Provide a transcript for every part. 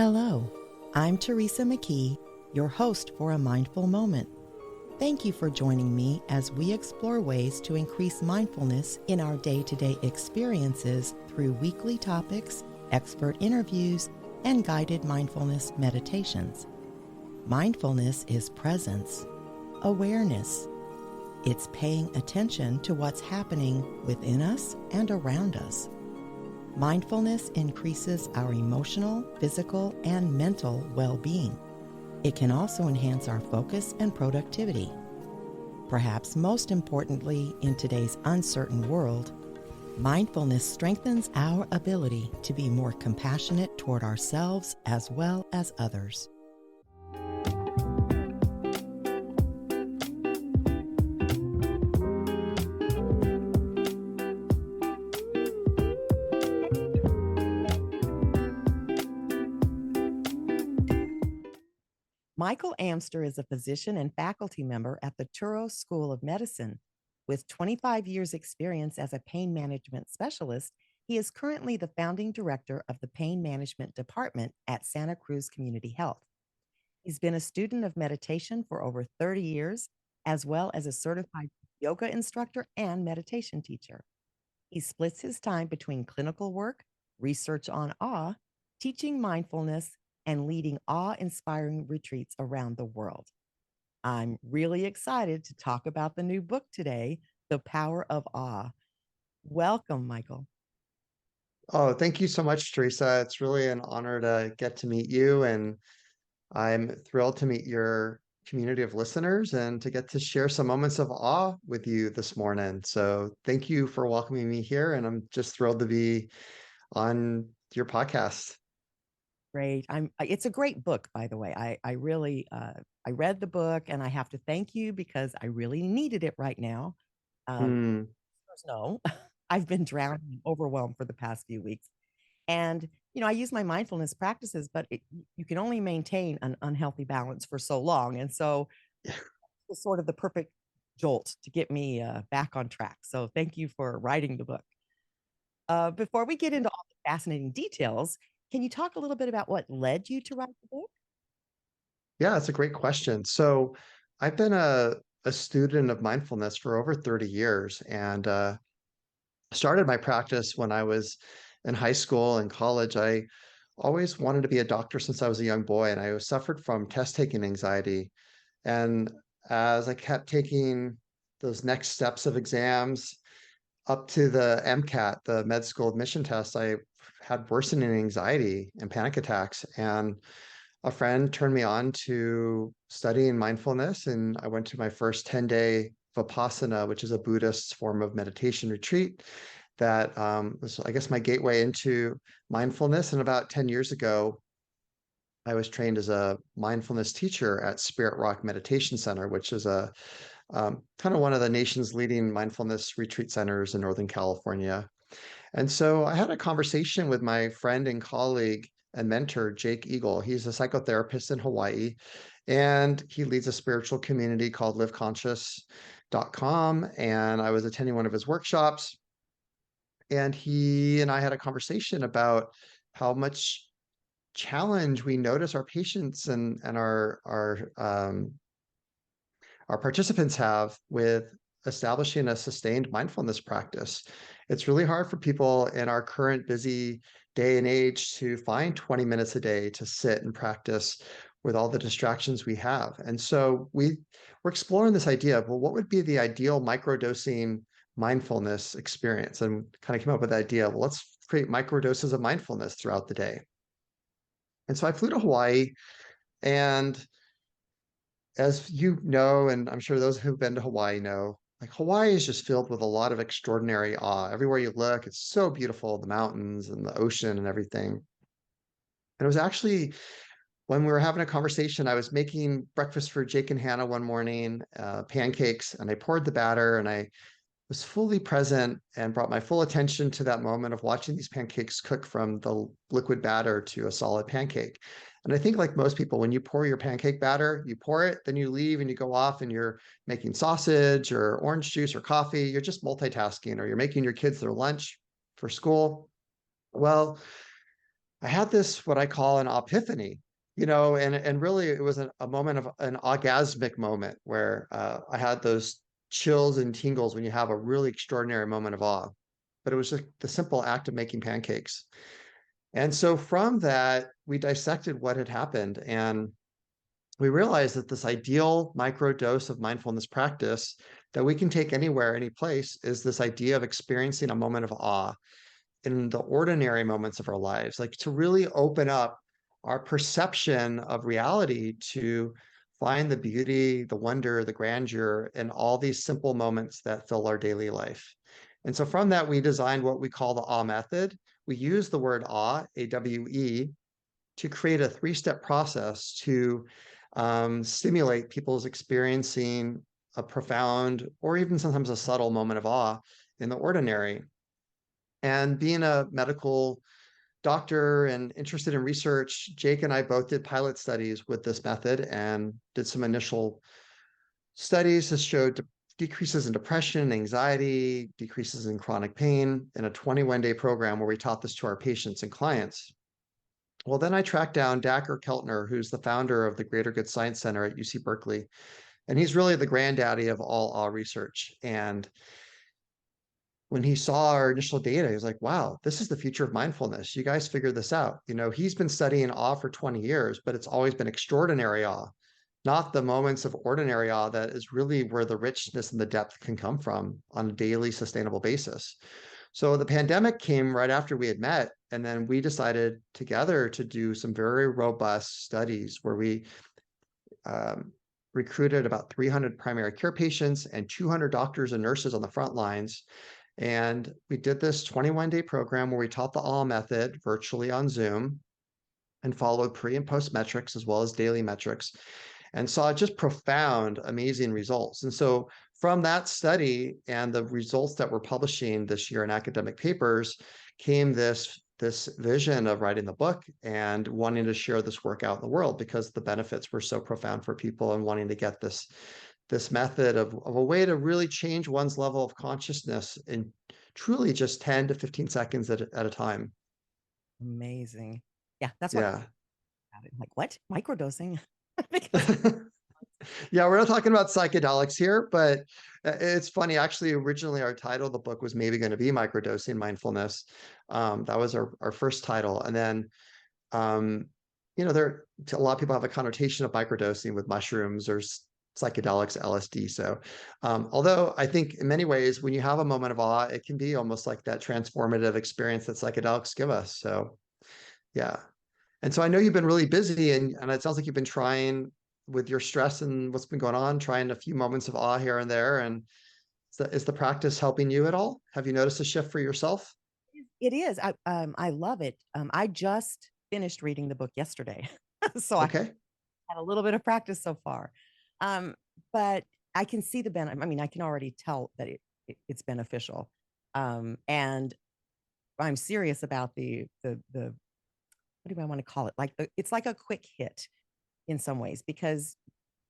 Hello, I'm Teresa McKee, your host for A Mindful Moment. Thank you for joining me as we explore ways to increase mindfulness in our day-to-day experiences through weekly topics, expert interviews, and guided mindfulness meditations. Mindfulness is presence, awareness. It's paying attention to what's happening within us and around us. Mindfulness increases our emotional, physical, and mental well-being. It can also enhance our focus and productivity. Perhaps most importantly, in today's uncertain world, mindfulness strengthens our ability to be more compassionate toward ourselves as well as others. Michael Amster is a physician and faculty member at the Touro School of Medicine. With 25 years' experience as a pain management specialist, he is currently the founding director of the Pain Management Department at Santa Cruz Community Health. He's been a student of meditation for over 30 years, as well as a certified yoga instructor and meditation teacher. He splits his time between clinical work, research on awe, teaching mindfulness, and leading awe-inspiring retreats around the world. I'm really excited to talk about the new book today, The Power of Awe. Welcome, Michael. Oh, thank you so much, Teresa. It's really an honor to get to meet you, and I'm thrilled to meet your community of listeners and to get to share some moments of awe with you this morning. So thank you for welcoming me here, and I'm just thrilled to be on your podcast. Great. It's a great book, by the way. I really I read the book and I have to thank you because I really needed it right now. Hmm. No, I've been drowning and overwhelmed for the past few weeks. And, I use my mindfulness practices, but you can only maintain an unhealthy balance for so long. And so it's sort of the perfect jolt to get me back on track. So thank you for writing the book. Before we get into all the fascinating details, can you talk a little bit about what led you to write the book? Yeah, it's a great question. So I've been a student of mindfulness for over 30 years, and started my practice when I was in high school and college. I always wanted to be a doctor since I was a young boy, and I suffered from test taking anxiety. And as I kept taking those next steps of exams up to the MCAT, the med school admission test, I had worsening anxiety and panic attacks. And a friend turned me on to studying mindfulness, and I went to my first 10-day Vipassana, which is a Buddhist form of meditation retreat that was, I guess, my gateway into mindfulness. And about 10 years ago, I was trained as a mindfulness teacher at Spirit Rock Meditation Center, which is a kind of one of the nation's leading mindfulness retreat centers in Northern California. And so I had a conversation with my friend and colleague and mentor, Jake Eagle. He's a psychotherapist in Hawaii, and he leads a spiritual community called liveconscious.com. And I was attending one of his workshops, and he and I had a conversation about how much challenge we notice our patients and our participants have with establishing a sustained mindfulness practice. It's really hard for people in our current busy day and age to find 20 minutes a day to sit and practice with all the distractions we have. And so we're exploring this idea of, well, what would be the ideal microdosing mindfulness experience? And kind of came up with the idea, well, let's create microdoses of mindfulness throughout the day. And so I flew to Hawaii, and as you know, and I'm sure those who've been to Hawaii know, like Hawaii is just filled with a lot of extraordinary awe. Everywhere you look, it's so beautiful, the mountains and the ocean and everything. And it was actually when we were having a conversation, I was making breakfast for Jake and Hannah one morning, pancakes, and I poured the batter, and I was fully present and brought my full attention to that moment of watching these pancakes cook from the liquid batter to a solid pancake. And I think, like most people, when you pour your pancake batter, you pour it, then you leave and you go off and you're making sausage or orange juice or coffee. You're just multitasking, or you're making your kids their lunch for school. Well, I had this, what I call an epiphany, and really it was a moment of an orgasmic moment where I had those chills and tingles when you have a really extraordinary moment of awe. But it was just the simple act of making pancakes. And so from that, we dissected what had happened. And we realized that this ideal micro dose of mindfulness practice that we can take anywhere, any place, is this idea of experiencing a moment of awe in the ordinary moments of our lives, like to really open up our perception of reality to find the beauty, the wonder, the grandeur in all these simple moments that fill our daily life. And so from that, we designed what we call the awe method. We use the word awe, AWE, to create a three-step process to stimulate people's experiencing a profound or even sometimes a subtle moment of awe in the ordinary. And being a medical doctor and interested in research, Jake and I both did pilot studies with this method and did some initial studies that showed decreases in depression, anxiety, decreases in chronic pain in a 21-day program where we taught this to our patients and clients. Well, then I tracked down Dacher Keltner, who's the founder of the Greater Good Science Center at UC Berkeley. And he's really the granddaddy of all awe research. And when he saw our initial data, he was like, wow, this is the future of mindfulness. You guys figured this out. He's been studying awe for 20 years, but it's always been extraordinary awe, not the moments of ordinary awe that is really where the richness and the depth can come from on a daily sustainable basis. So the pandemic came right after we had met, and then we decided together to do some very robust studies where we recruited about 300 primary care patients and 200 doctors and nurses on the front lines. And we did this 21-day program where we taught the awe method virtually on Zoom and followed pre and post metrics as well as daily metrics and saw just profound, amazing results. And so from that study and the results that we're publishing this year in academic papers came this vision of writing the book and wanting to share this work out in the world because the benefits were so profound for people and wanting to get this method of a way to really change one's level of consciousness in truly just 10 to 15 seconds at a time. Amazing. Yeah, that's what Yeah. I'm like, what? Microdosing? Because Yeah, we're not talking about psychedelics here, but it's funny. Actually, originally our title of the book was maybe going to be Microdosing Mindfulness. That was our first title. And then, there a lot of people have a connotation of microdosing with mushrooms or psychedelics, LSD. So, although I think in many ways, when you have a moment of awe, it can be almost like that transformative experience that psychedelics give us. So, yeah. And so I know you've been really busy and it sounds like you've been trying with your stress and what's been going on, trying a few moments of awe here and there. And is the practice helping you at all? Have you noticed a shift for yourself? it is. I love it. I just finished reading the book yesterday. So I Okay. had a little bit of practice so far. But I can see the benefit. I mean, I can already tell that it's beneficial. And I'm serious about the what do I want to call it? Like it's like a quick hit in some ways because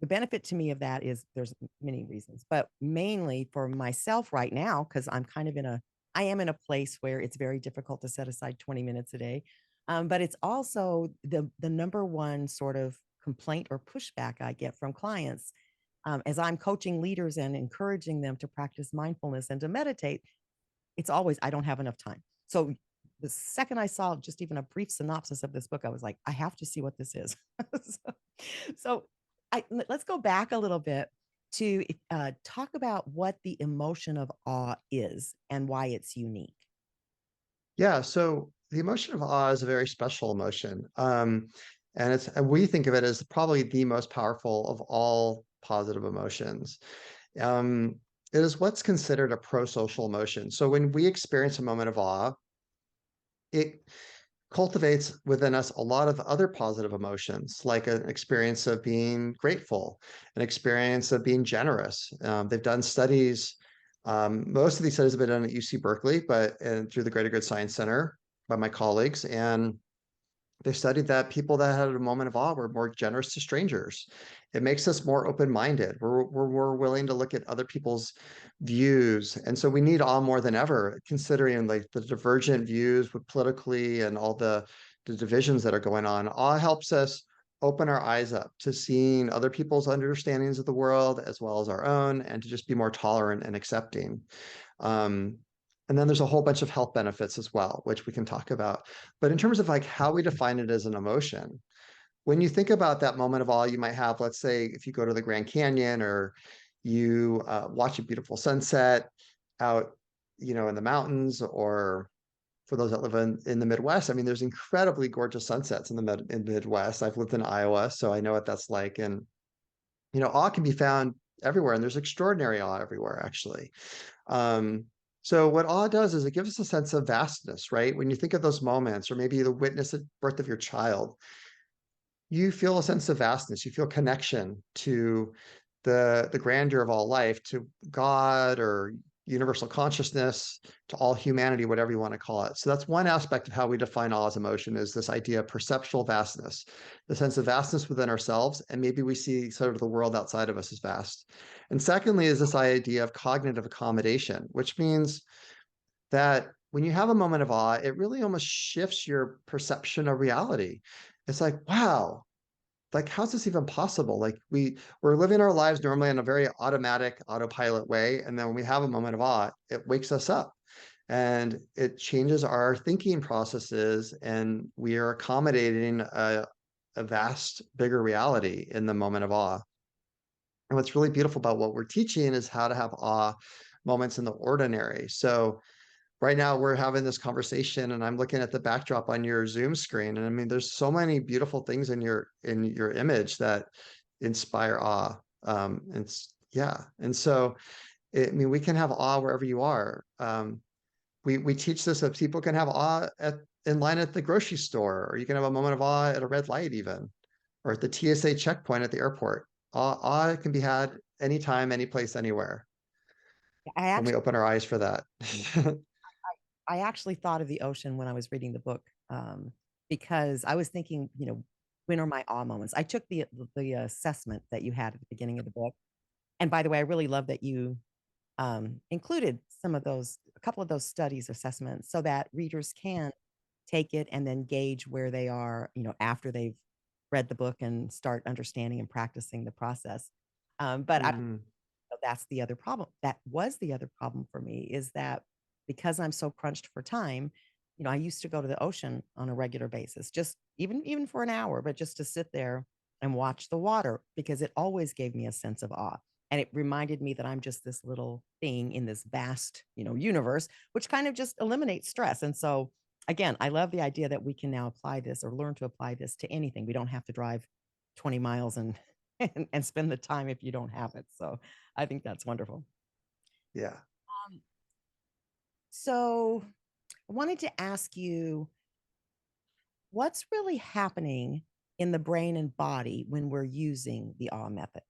the benefit to me of that is there's many reasons, but mainly for myself right now, because I am in a place where it's very difficult to set aside 20 minutes a day. But it's also the number one sort of complaint or pushback I get from clients as I'm coaching leaders and encouraging them to practice mindfulness and to meditate. It's always, I don't have enough time. So the second I saw just even a brief synopsis of this book, I was like, I have to see what this is. so, so let's go back a little bit to talk about what the emotion of awe is and why it's unique. Yeah. So the emotion of awe is a very special emotion. And we think of it as probably the most powerful of all positive emotions. Um, it is what's considered a pro-social emotion. So when we experience a moment of awe, it cultivates within us a lot of other positive emotions, like an experience of being grateful, an experience of being generous. They've done studies. Most of these studies have been done at UC Berkeley, but through the Greater Good Science Center by my colleagues. And they studied that people that had a moment of awe were more generous to strangers. It makes us more open-minded. We're more willing to look at other people's views. And so we need awe more than ever, considering like the divergent views with politically and all the the divisions that are going on. Awe helps us open our eyes up to seeing other people's understandings of the world as well as our own, and to just be more tolerant and accepting. Um, and then there's a whole bunch of health benefits as well, which we can talk about. But in terms of like how we define it as an emotion, when you think about that moment of awe you might have, let's say if you go to the Grand Canyon, or you watch a beautiful sunset out, in the mountains, or for those that live in the Midwest, I mean, there's incredibly gorgeous sunsets in the Midwest. I've lived in Iowa, so I know what that's like. And, awe can be found everywhere, and there's extraordinary awe everywhere, actually. Um, so what awe does is it gives us a sense of vastness, right? When you think of those moments, or maybe the witness at birth of your child, you feel a sense of vastness. You feel connection to the grandeur of all life, to God or universal consciousness, to all humanity, whatever you want to call it. So that's one aspect of how we define awe as emotion, is this idea of perceptual vastness, the sense of vastness within ourselves, and maybe we see sort of the world outside of us as vast. And secondly is this idea of cognitive accommodation, which means that when you have a moment of awe, it really almost shifts your perception of reality. It's like, wow, like how's this even possible? Like we're living our lives normally in a very automatic autopilot way, and then when we have a moment of awe, it wakes us up and it changes our thinking processes, and we are accommodating a vast bigger reality in the moment of awe. And what's really beautiful about what we're teaching is how to have awe moments in the ordinary. So right now we're having this conversation, and I'm looking at the backdrop on your Zoom screen, and I mean there's so many beautiful things in your image that inspire awe. And so I mean we can have awe wherever you are. We teach this, that people can have awe in line at the grocery store, or you can have a moment of awe at a red light even, or at the TSA checkpoint at the airport. Awe can be had anytime, any place, anywhere, I when we actually open our eyes for that. I actually thought of the ocean when I was reading the book, because I was thinking, when are my awe moments? I took the assessment that you had at the beginning of the book, and by the way, I really love that you included a couple of those studies, assessments, so that readers can take it and then gauge where they are, after they've read the book and start understanding and practicing the process. But I Mhm. that's the other problem. That was the other problem for me, is that because I'm so crunched for time, I used to go to the ocean on a regular basis, just even for an hour, but just to sit there and watch the water, because it always gave me a sense of awe. And it reminded me that I'm just this little thing in this vast, universe, which kind of just eliminates stress. And so again, I love the idea that we can now apply this, or learn to apply this to anything. We don't have to drive 20 miles and and spend the time if you don't have it. So I think that's wonderful. Yeah. Um, so I wanted to ask you, what's really happening in the brain and body when we're using the awe method?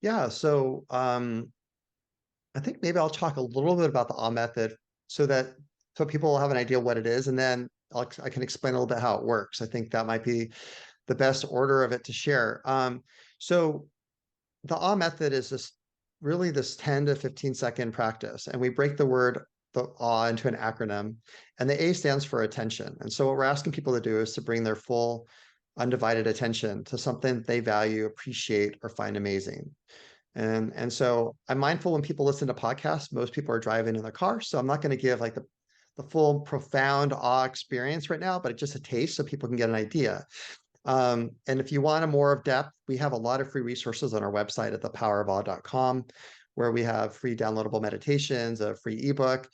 Yeah. So I think maybe I'll talk a little bit about the awe method, so people will have an idea what it is, and then I can explain a little bit how it works. I think that might be the best order of it to share. So the awe method is this 10 to 15-second practice, and we break the awe into an acronym, and the A stands for attention. And so what we're asking people to do is to bring their full undivided attention to something that they value, appreciate, or find amazing. And so I'm mindful when people listen to podcasts, most people are driving in their car. So I'm not going to give like the full profound awe experience right now, but just a taste so people can get an idea. And if you want a more of depth, we have a lot of free resources on our website at thepowerofawe.com, where we have free downloadable meditations, a free ebook,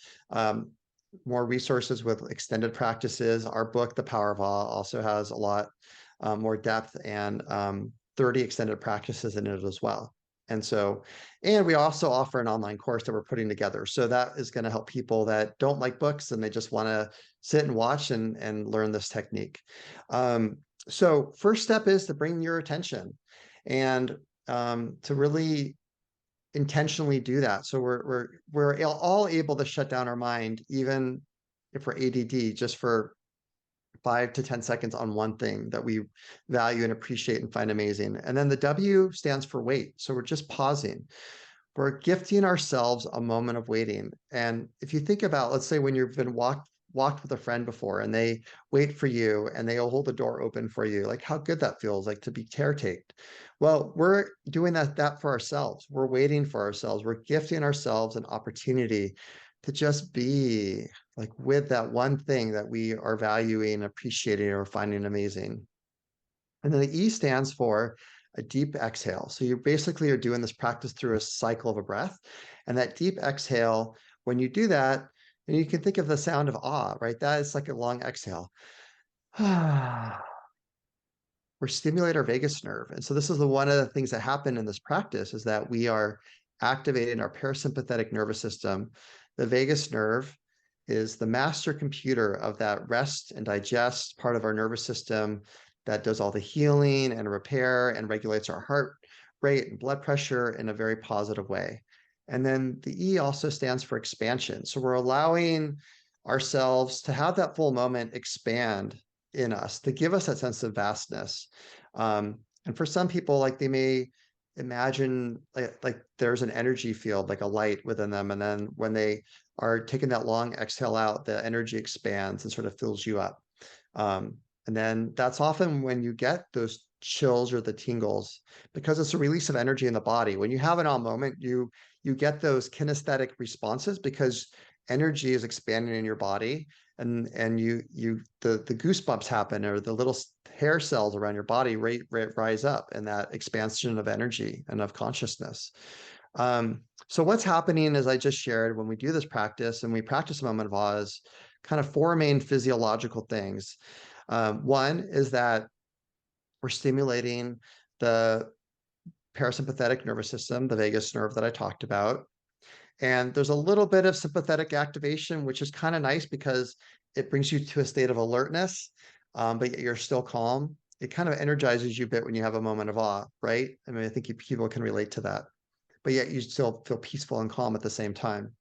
more resources with extended practices. Our book, The Power of Awe, also has a lot more depth, and 30 extended practices in it as well. And we also offer an online course that we're putting together. So that is going to help people that don't like books and they just want to sit and watch and learn this technique. So first step is to bring your attention, and to really intentionally do that. So we're all able to shut down our mind, even if we're ADD, just for 5 to 10 seconds on one thing that we value and appreciate and find amazing. And then the W stands for wait. So we're just pausing. We're gifting ourselves a moment of waiting. And if you think about, let's say when you've been walked with a friend before and they wait for you and they'll hold the door open for you, like how good that feels, like to be caretaked. Well, we're doing that for ourselves. We're waiting for ourselves. We're gifting ourselves an opportunity to just be like with that one thing that we are valuing, appreciating, or finding amazing. And then the E stands for a deep exhale. So you basically are doing this practice through a cycle of a breath. And that deep exhale, when you do that, and you can think of the sound of ah, right? That is like a long exhale. We stimulate our vagus nerve. And so this is one of the things that happen in this practice is that we are activating our parasympathetic nervous system. The vagus nerve is the master computer of that rest and digest part of our nervous system that does all the healing and repair and regulates our heart rate and blood pressure in a very positive way. And then the E also stands for expansion. So we're allowing ourselves to have that full moment expand in us to give us that sense of vastness. And for some people, like they may imagine like there's an energy field, like a light within them. And then when they are taking that long exhale out, the energy expands and sort of fills you up. And then that's often when you get those chills or the tingles because it's a release of energy in the body. When you have an all moment, you get those kinesthetic responses because energy is expanding in your body and the goosebumps happen or the little hair cells around your body rise up in that expansion of energy and of consciousness. So what's happening, as I just shared, when we do this practice and we practice a moment of awe is kind of four main physiological things. One is that we're stimulating the parasympathetic nervous system, the vagus nerve that I talked about. And there's a little bit of sympathetic activation, which is kind of nice because it brings you to a state of alertness, but yet you're still calm. It kind of energizes you a bit when you have a moment of awe, right? I mean, I think people can relate to that, but yet you still feel peaceful and calm at the same time.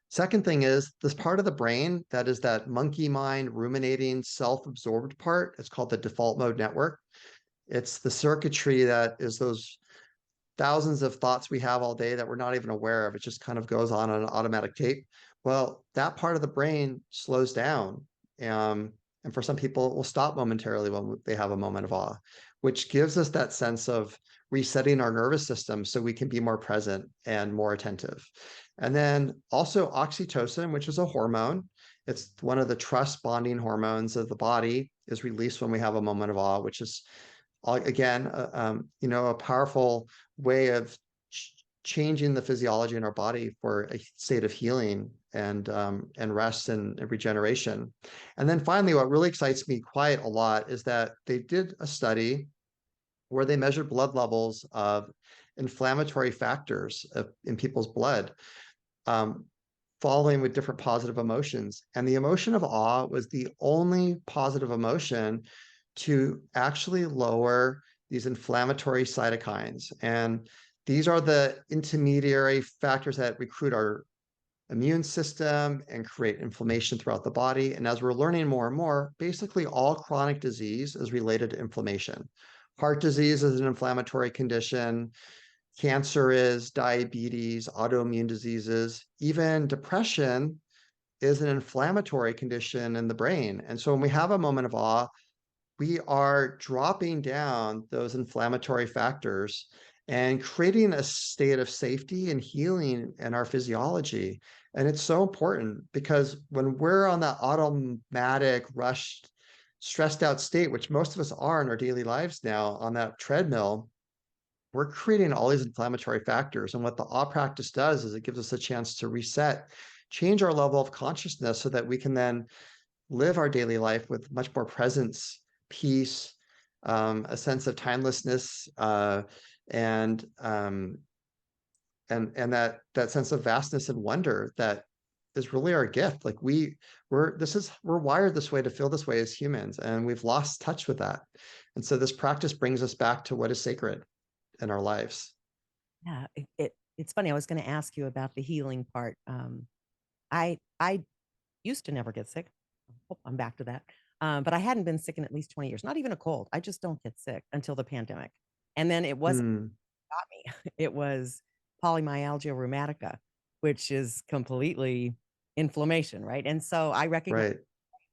Second thing is this part of the brain that is that monkey mind, ruminating, self-absorbed part. It's called the default mode network. It's the circuitry that is those thousands of thoughts we have all day that we're not even aware of. It just kind of goes on an automatic tape. Well, that part of the brain slows down. And for some people, it will stop momentarily when they have a moment of awe, which gives us that sense of resetting our nervous system so we can be more present and more attentive. And then also oxytocin, which is a hormone. It's one of the trust bonding hormones of the body is released when we have a moment of awe, which is again, a powerful way of changing the physiology in our body for a state of healing and rest and regeneration. And then finally, what really excites me quite a lot is that they did a study where they measured blood levels of inflammatory factors in people's blood, um, following with different positive emotions. And the emotion of awe was the only positive emotion to actually lower these inflammatory cytokines. And these are the intermediary factors that recruit our immune system and create inflammation throughout the body. And as we're learning more and more, basically all chronic disease is related to inflammation. Heart disease is an inflammatory condition. Cancer is, diabetes, autoimmune diseases, even depression is an inflammatory condition in the brain. And so when we have a moment of awe, we are dropping down those inflammatory factors and creating a state of safety and healing in our physiology. And it's so important because when we're on that automatic, rushed, stressed out state, which most of us are in our daily lives now on that treadmill, we're creating all these inflammatory factors. And what the awe practice does is it gives us a chance to reset, change our level of consciousness so that we can then live our daily life with much more presence, peace, a sense of timelessness, and that sense of vastness and wonder that is really our gift. Like we're wired this way to feel this way as humans, and we've lost touch with that. And so this practice brings us back to what is sacred in our lives. Yeah, it's funny. I was going to ask you about the healing part. I used to never get sick. Oh, I'm back to that. But I hadn't been sick in at least 20 years. Not even a cold. I just don't get sick until the pandemic. And then it wasn't Mm, got me. It was polymyalgia rheumatica, which is completely inflammation, right? And so I recognize Right.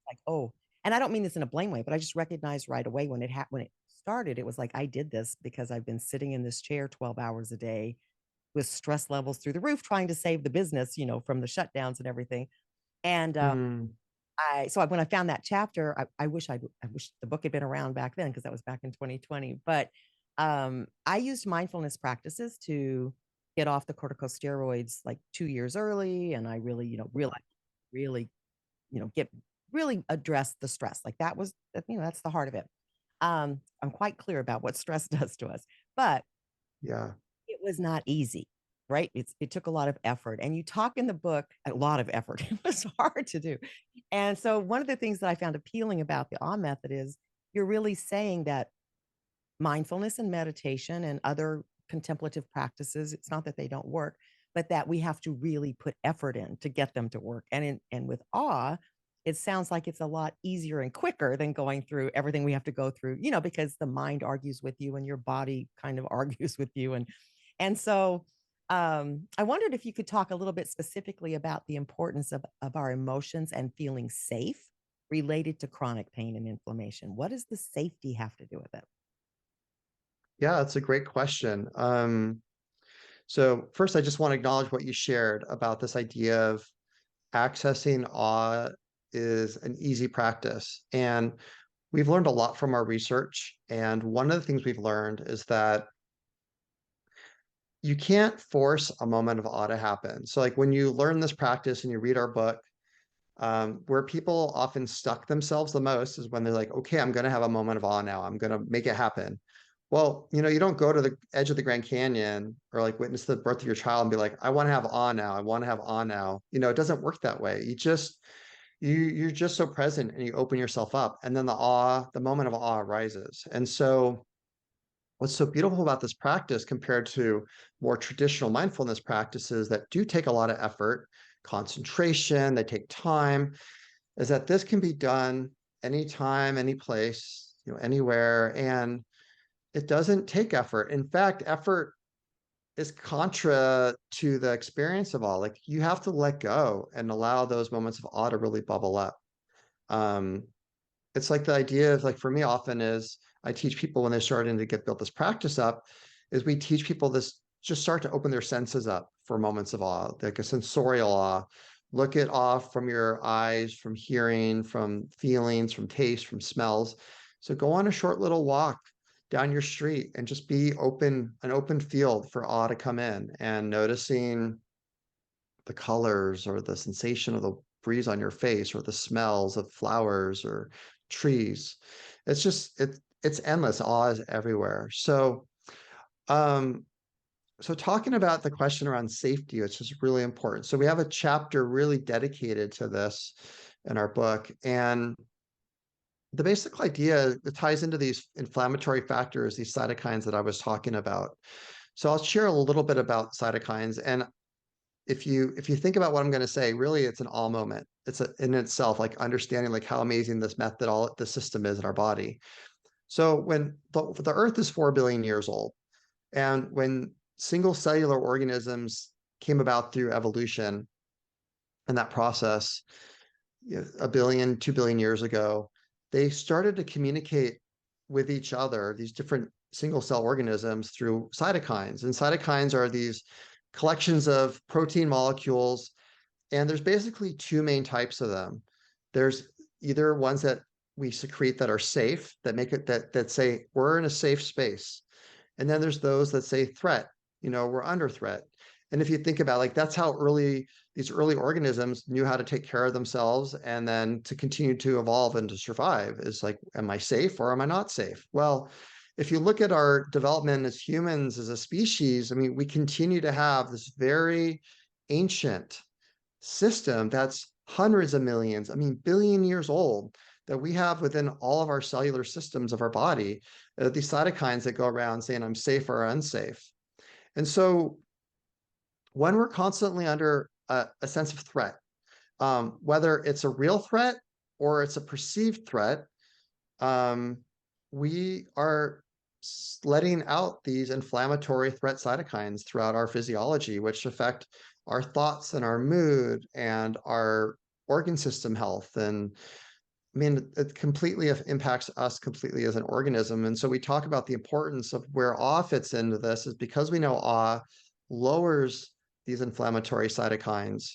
like, oh, and I don't mean this in a blame way, but I just recognized right away when when it started, it was like I did this because I've been sitting in this chair 12 hours a day with stress levels through the roof, trying to save the business, from the shutdowns and everything. And Mm, when I found that chapter, I wish the book had been around back then because that was back in 2020. But I used mindfulness practices to get off the corticosteroids like 2 years early, and I really, realized really, get really address the stress. Like that's the heart of it. I'm quite clear about what stress does to us, but yeah. it was not easy, right? It took a lot of effort, and you talk in the book a lot of effort. It was hard to do. And so one of the things that I found appealing about the Ah method is you're really saying that mindfulness and meditation and other contemplative practices, it's not that they don't work, but that we have to really put effort in to get them to work. And with awe, it sounds like it's a lot easier and quicker than going through everything we have to go through, because the mind argues with you and your body kind of argues with you. And so I wondered if you could talk a little bit specifically about the importance of our emotions and feeling safe related to chronic pain and inflammation. What does the safety have to do with it? Yeah, that's a great question. So first, I just want to acknowledge what you shared about this idea of accessing awe is an easy practice. And we've learned a lot from our research. And one of the things we've learned is that you can't force a moment of awe to happen. So, like when you learn this practice and you read our book, where people often stuck themselves the most is when they're like, okay, I'm going to have a moment of awe now. I'm going to make it happen. Well, you don't go to the edge of the Grand Canyon or like witness the birth of your child and be like, I want to have awe now. I want to have awe now. It doesn't work that way. You're just so present and you open yourself up, and then the moment of awe arises. And so what's so beautiful about this practice compared to more traditional mindfulness practices that do take a lot of effort, concentration, they take time, is that this can be done anytime, any place, anywhere, and it doesn't take effort. In fact, effort is contra to the experience of awe. Like you have to let go and allow those moments of awe to really bubble up. Um, it's like the idea of like for me often is I teach people when they're starting to build this practice up, is we teach people this just start to open their senses up for moments of awe, like a sensorial awe. Look at awe from your eyes, from hearing, from feelings, from taste, from smells. So go on a short little walk down your street and just be an open field for awe to come in, and noticing the colors or the sensation of the breeze on your face or the smells of flowers or trees. It's endless. Awe is everywhere. Um, so talking about the question around safety, which is really important. So we have a chapter really dedicated to this in our book. And the basic idea, it ties into these inflammatory factors, these cytokines that I was talking about. So I'll share a little bit about cytokines. And if you think about what I'm going to say, really it's an all moment. It's in itself like understanding like how amazing this method, all the system is in our body. So when the Earth is 4 billion years old, and when single cellular organisms came about through evolution and that process, a billion, 2 billion years ago, they started to communicate with each other, these different single cell organisms, through cytokines. And cytokines are these collections of protein molecules. And there's basically two main types of them. There's either ones that we secrete that are safe, that make it that say we're in a safe space. And then there's those that say threat, we're under threat. And if you think about like that's how these early organisms knew how to take care of themselves and then to continue to evolve and to survive is like, am I safe or am I not safe? Well, if you look at our development as humans, as a species, I mean, we continue to have this very ancient system that's hundreds of millions, I mean, billion years old, that we have within all of our cellular systems of our body, these cytokines that go around saying, I'm safe or unsafe. And so when we're constantly under a sense of threat, whether it's a real threat or it's a perceived threat, um, we are letting out these inflammatory threat cytokines throughout our physiology, which affect our thoughts and our mood and our organ system health. And I mean, it completely impacts us completely as an organism. And so we talk about the importance of where awe fits into this is because we know awe lowers these inflammatory cytokines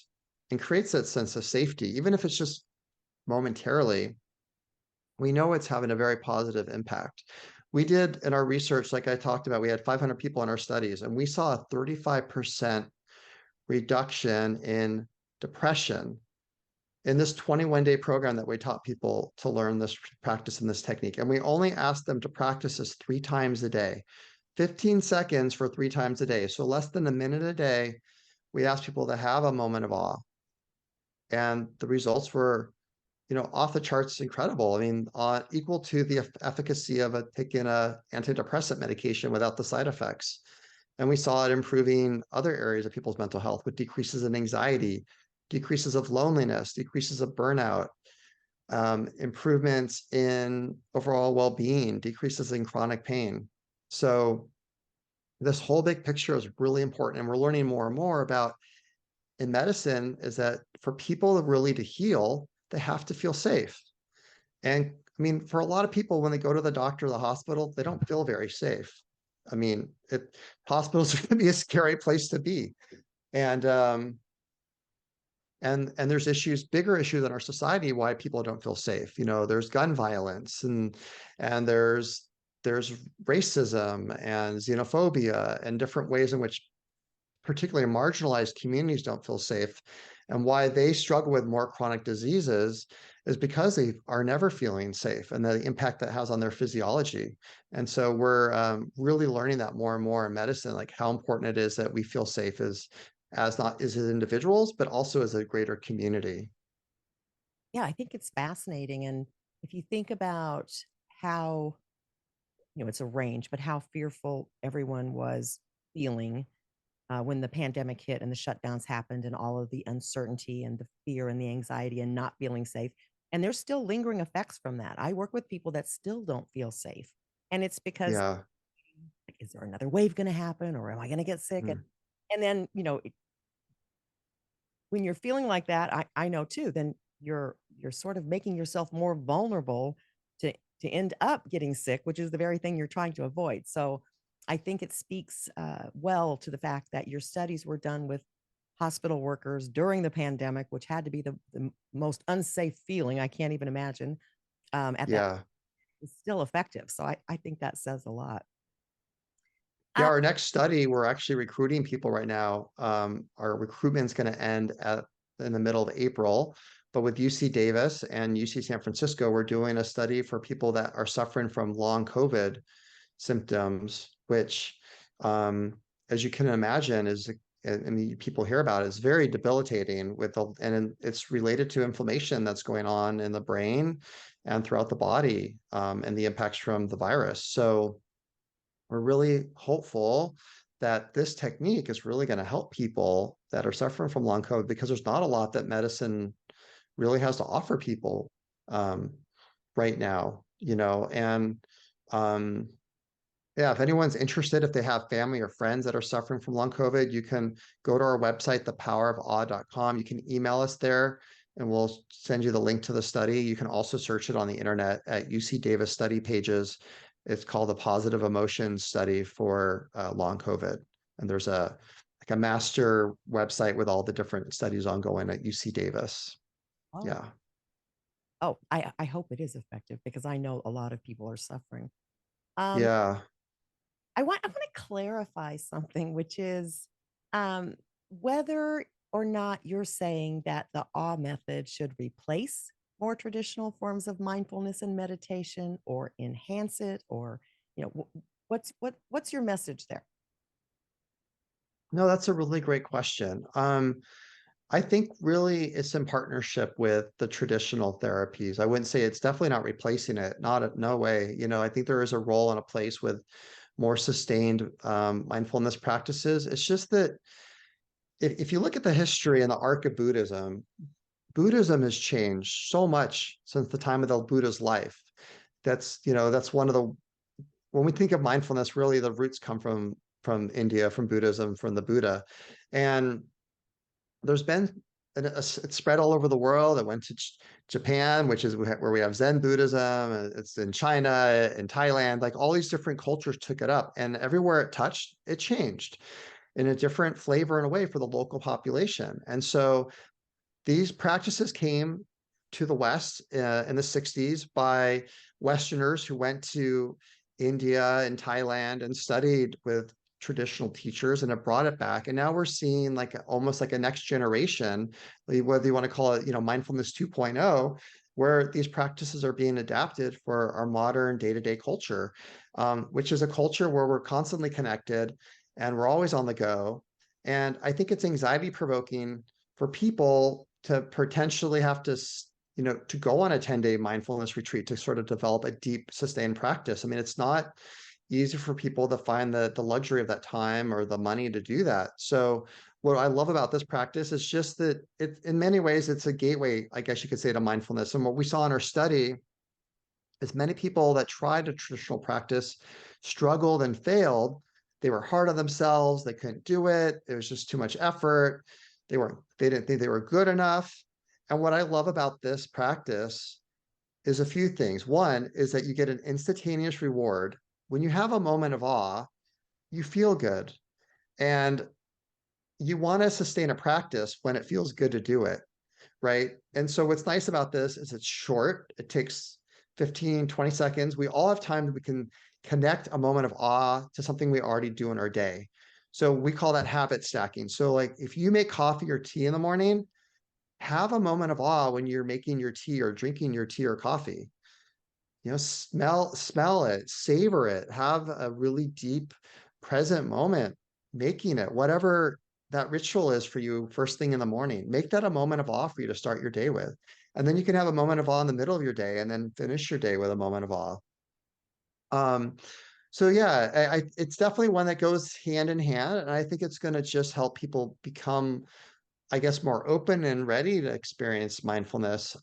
and creates that sense of safety, even if it's just momentarily. We know it's having a very positive impact. We did in our research, like I talked about, we had 500 people in our studies, and we saw a 35% reduction in depression in this 21-day program that we taught people to learn this practice and this technique. And we only asked them to practice this 3 times a day, 15 seconds for 3 times a day. So less than a minute a day, we asked people to have a moment of awe. And the results were, off the charts incredible. I mean, equal to the efficacy of taking a antidepressant medication without the side effects. And we saw it improving other areas of people's mental health with decreases in anxiety, decreases of loneliness, decreases of burnout, improvements in overall well-being, decreases in chronic pain. So this whole big picture is really important. And we're learning more and more about in medicine is that for people really to heal, they have to feel safe. And I mean, for a lot of people, when they go to the doctor or the hospital, they don't feel very safe. I mean, hospitals are going to be a scary place to be. And there's bigger issues in our society why people don't feel safe. There's gun violence and there's racism and xenophobia and different ways in which particularly marginalized communities don't feel safe. And why they struggle with more chronic diseases is because they are never feeling safe and the impact that has on their physiology. And so we're really learning that more and more in medicine, like how important it is that we feel safe as individuals, but also as a greater community. Yeah, I think it's fascinating. And if you think about how, it's a range, but how fearful everyone was feeling when the pandemic hit and the shutdowns happened and all of the uncertainty and the fear and the anxiety and not feeling safe. And there's still lingering effects from that. I work with people that still don't feel safe. And it's because, Yeah. like, is there another wave going to happen or am I going to get sick? Mm. And then, when you're feeling like that, I know too, then you're sort of making yourself more vulnerable to end up getting sick, which is the very thing you're trying to avoid. So I think it speaks well to the fact that your studies were done with hospital workers during the pandemic, which had to be the most unsafe feeling I can't even imagine at that. Yeah. It's still effective. So I think that says a lot. Yeah, Uh, our next study, we're actually recruiting people right now. Our recruitment's going to end in the middle of April, but with UC Davis and UC San Francisco, we're doing a study for people that are suffering from long COVID symptoms, which, as you can imagine, people hear about it, is very debilitating and it's related to inflammation that's going on in the brain and throughout the body, and the impacts from the virus. So we're really hopeful that this technique is really going to help people that are suffering from long COVID because there's not a lot that medicine really has to offer people right now, and yeah, if anyone's interested, if they have family or friends that are suffering from long COVID, you can go to our website, thepowerofawe.com. You can email us there and we'll send you the link to the study. You can also search it on the internet at UC Davis study pages. It's called the Positive Emotions Study for long COVID. And there's a master website with all the different studies ongoing at UC Davis. oh, Yeah. I hope it is effective because I know a lot of people are suffering. Um, Yeah. I want to clarify something, which is whether or not you're saying that the awe method should replace more traditional forms of mindfulness and meditation, or enhance it, or what's your message there? No, that's a really great question. I think really it's in partnership with the traditional therapies. I wouldn't say it's definitely not replacing it. No way. I think there is a role and a place with more sustained mindfulness practices. It's just that if you look at the history and the arc of Buddhism, Buddhism has changed so much since the time of the Buddha's life. That's one of the when we think of mindfulness, really the roots come from India, from Buddhism, from the Buddha, and there's been it's spread all over the world. It went to Japan, which is where we have Zen Buddhism. It's in China, in Thailand, like all these different cultures took it up, and everywhere it touched, it changed in a different flavor and a way for the local population. And so these practices came to the West in the 60s by Westerners who went to India and Thailand and studied with traditional teachers, and it brought it back. And now we're seeing like almost like a next generation, whether you want to call it, mindfulness 2.0, where these practices are being adapted for our modern day-to-day culture, which is a culture where we're constantly connected and we're always on the go. And I think it's anxiety provoking for people to potentially have to to go on a 10-day mindfulness retreat to sort of develop a deep sustained practice. I mean, it's not easy for people to find the luxury of that time or the money to do that. So what I love about this practice is just that it, in many ways, it's a gateway, I guess you could say, to mindfulness. And what we saw in our study is many people that tried a traditional practice struggled and failed. They were hard on themselves. They couldn't do it. It was just too much effort. They didn't think they were good enough. And what I love about this practice is a few things. One is that you get an instantaneous reward. When you have a moment of awe, you feel good. And you want to sustain a practice when it feels good to do it, right? And so what's nice about this is it's short. It takes 15, 20 seconds. We all have time that we can connect a moment of awe to something we already do in our day. So we call that habit stacking. So like if you make coffee or tea in the morning, have a moment of awe when you're making your tea or drinking your tea or coffee. Smell it, savor it, have a really deep present moment making it, whatever that ritual is for you first thing in the morning. Make that a moment of awe for you to start your day with. And then you can have a moment of awe in the middle of your day and then finish your day with a moment of awe. So yeah, it's definitely one that goes hand in hand. And I think it's going to just help people become, I guess, more open and ready to experience mindfulness.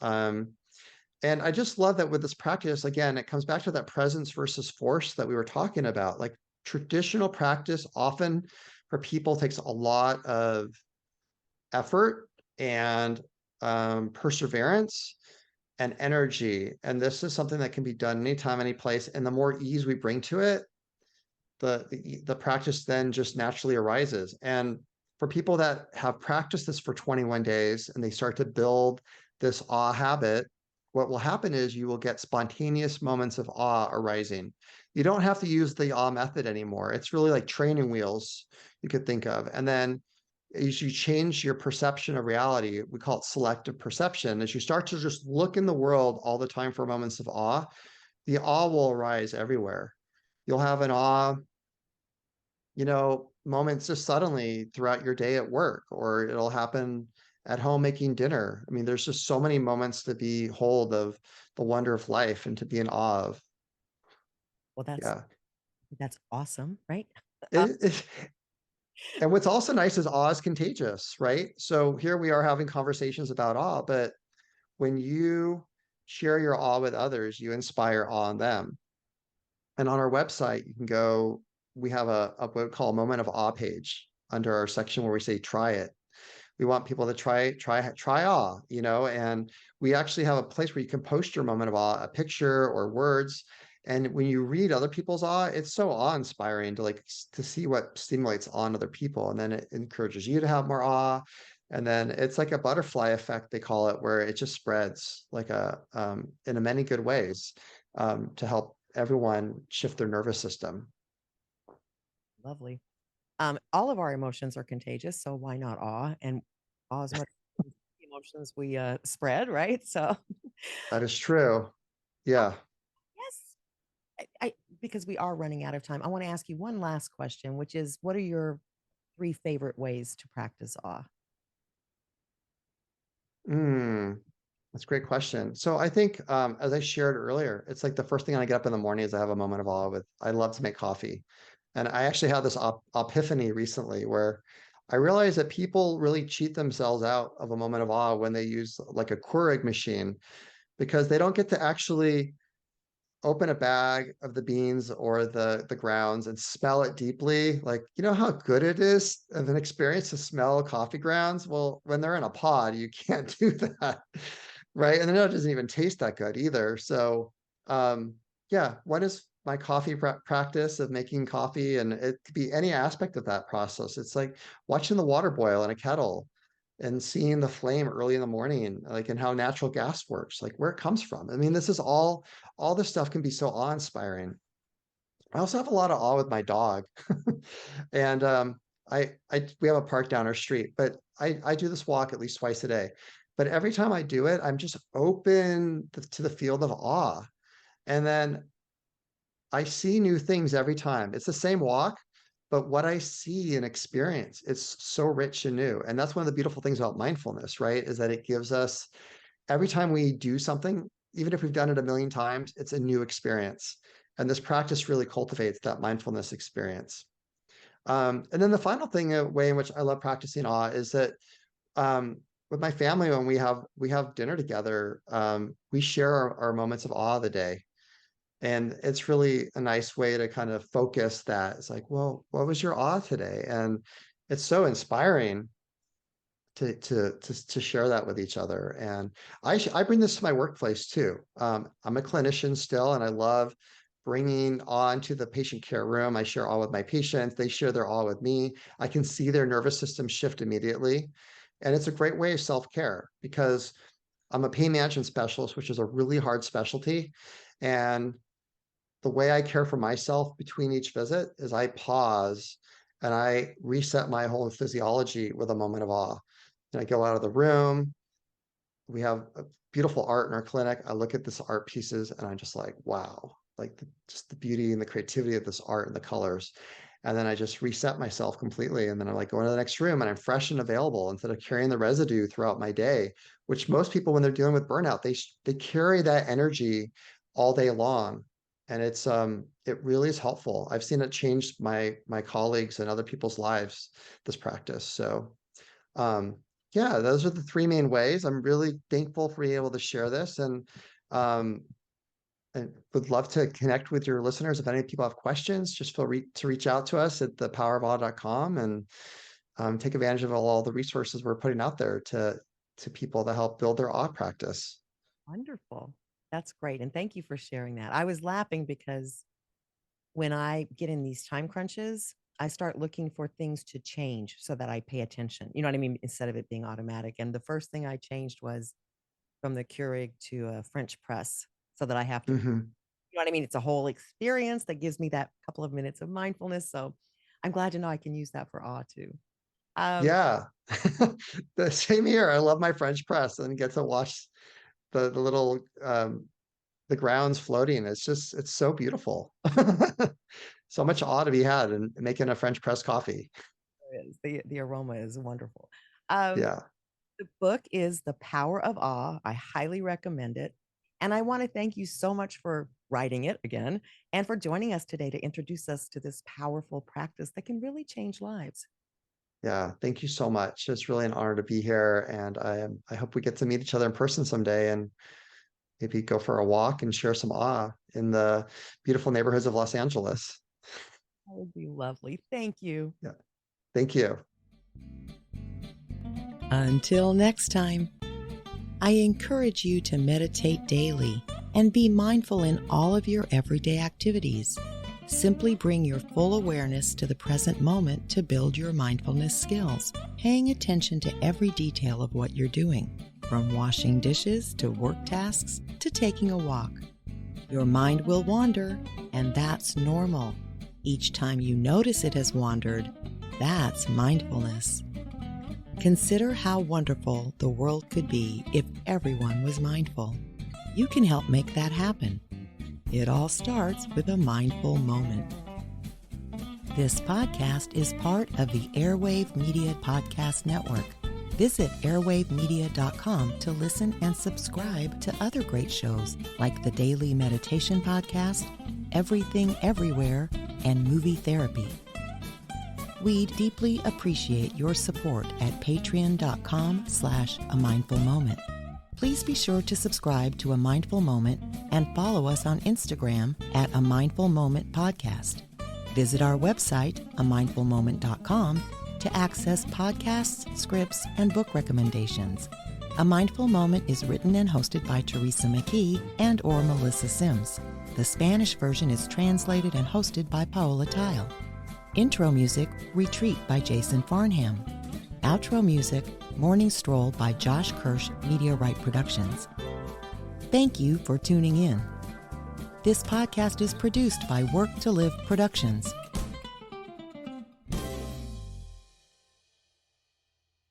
And I just love that with this practice, again, it comes back to that presence versus force that we were talking about. Like traditional practice often for people takes a lot of effort and perseverance and energy. And this is something that can be done anytime, any place. And the more ease we bring to it, the practice then just naturally arises. And for people that have practiced this for 21 days and they start to build this awe habit, what will happen is you will get spontaneous moments of awe arising. You don't have to use the awe method anymore. It's really like training wheels you could think of. And then as you change your perception of reality, we call it selective perception. As you start to just look in the world all the time for moments of awe, the awe will arise everywhere. You'll have an awe, moments just suddenly throughout your day at work, or it'll happen at home making dinner. I mean, there's just so many moments to behold of the wonder of life and to be in awe of. Well, Yeah. that's awesome, right? It, it, and what's also nice is awe is contagious, right? So here we are having conversations about awe, but when you share your awe with others, you inspire awe in them. And on our website, you can go, we have what we call a moment of awe page under our section where we say, try it. We want people to try awe, and we actually have a place where you can post your moment of awe, a picture or words. And when you read other people's awe, it's so awe-inspiring to see what stimulates on other people. And then it encourages you to have more awe. And then it's like a butterfly effect, they call it, where it just spreads like in many good ways, to help everyone shift their nervous system. Lovely. All of our emotions are contagious, so why not awe? And awe is much emotions we spread, right? So That is true. Yeah. yes, because we are running out of time. I want to ask you one last question, which is, what are your 3 favorite ways to practice awe? That's a great question. So I think, as I shared earlier, it's like the first thing I get up in the morning is I have a moment of awe with, I love to make coffee. And I actually had this epiphany recently where I realized that people really cheat themselves out of a moment of awe when they use like a Keurig machine, because they don't get to actually open a bag of the beans or the grounds and smell it deeply, like, you know how good it is of an experience to smell coffee grounds? Well, when they're in a pod, you can't do that, right? And then it doesn't even taste that good either. So, yeah, what is my coffee practice of making coffee? And it could be any aspect of that process. It's like watching the water boil in a kettle and seeing the flame early in the morning, like, and how natural gas works, like where it comes from. I mean, this is all this stuff can be so awe-inspiring. I also have a lot of awe with my dog. And we have a park down our street, but I do this walk at least twice a day. But every time I do it, I'm just open to the field of awe. And then I see new things every time. It's the same walk, but what I see and experience, it's so rich and new. And that's one of the beautiful things about mindfulness, right? Is that it gives us, every time we do something, even if we've done it a million times, it's a new experience. And this practice really cultivates that mindfulness experience. And then the final thing, a way in which I love practicing awe, is that with my family, when we have dinner together, we share our moments of awe of the day. And it's really a nice way to kind of focus that. It's like, well, what was your awe today? And it's so inspiring to share that with each other. And I bring this to my workplace too. I'm a clinician still, and I love bringing awe into the patient care room. I share awe with my patients. They share their awe with me. I can see their nervous system shift immediately. And it's a great way of self-care because I'm a pain management specialist, which is a really hard specialty. And the way I care for myself between each visit is I pause and I reset my whole physiology with a moment of awe. And I go out of the room. We have a beautiful art in our clinic. I look at this art pieces and I'm just like, wow, like just the beauty and the creativity of this art and the colors. And then I just reset myself completely. And then I'm like, go into the next room and I'm fresh and available instead of carrying the residue throughout my day, which most people, when they're dealing with burnout, they carry that energy all day long. And it really is helpful. I've seen it change my colleagues and other people's lives, this practice. So yeah, those are the three main ways. I'm really thankful for being able to share this, and would love to connect with your listeners. If any people have questions, just feel to reach out to us at thepowerofawe.com and take advantage of all the resources we're putting out there to people to help build their awe practice. Wonderful. That's great. And thank you for sharing that. I was laughing because when I get in these time crunches, I start looking for things to change so that I pay attention. You know what I mean? Instead of it being automatic. And the first thing I changed was from the Keurig to a French press so that I have to, you know what I mean? It's a whole experience that gives me that couple of minutes of mindfulness. So I'm glad to know I can use that for awe too. Yeah, the same here. I love my French press and get to watch the little the grounds floating. It's so beautiful. So much awe to be had in making a French press coffee. The aroma is wonderful. Yeah. The book is The Power of Awe. I highly recommend it. And I want to thank you so much for writing it again and for joining us today to introduce us to this powerful practice that can really change lives. Yeah, thank you so much. It's really an honor to be here, and I hope we get to meet each other in person someday and maybe go for a walk and share some awe in the beautiful neighborhoods of Los Angeles. That would be lovely. Thank you. Yeah, thank you. Until next time, I encourage you to meditate daily and be mindful in all of your everyday activities. Simply bring your full awareness to the present moment to build your mindfulness skills, paying attention to every detail of what you're doing, from washing dishes to work tasks to taking a walk. Your mind will wander, and that's normal. Each time you notice it has wandered, that's mindfulness. Consider how wonderful the world could be if everyone was mindful. You can help make that happen. It all starts with a mindful moment. This podcast is part of the Airwave Media Podcast Network. Visit airwavemedia.com to listen and subscribe to other great shows like the Daily Meditation Podcast, Everything Everywhere, and Movie Therapy. We deeply appreciate your support at patreon.com/amindfulmoment. Please be sure to subscribe to A Mindful Moment and follow us on Instagram at A Mindful Moment Podcast. Visit our website, amindfulmoment.com, to access podcasts, scripts, and book recommendations. A Mindful Moment is written and hosted by Teresa McKee and/or Melissa Sims. The Spanish version is translated and hosted by Paola Tile. Intro music, Retreat by Jason Farnham. Outro music, Morning Stroll by Josh Kirsch, Media Right Productions. Thank you for tuning in. This podcast is produced by Work to Live Productions.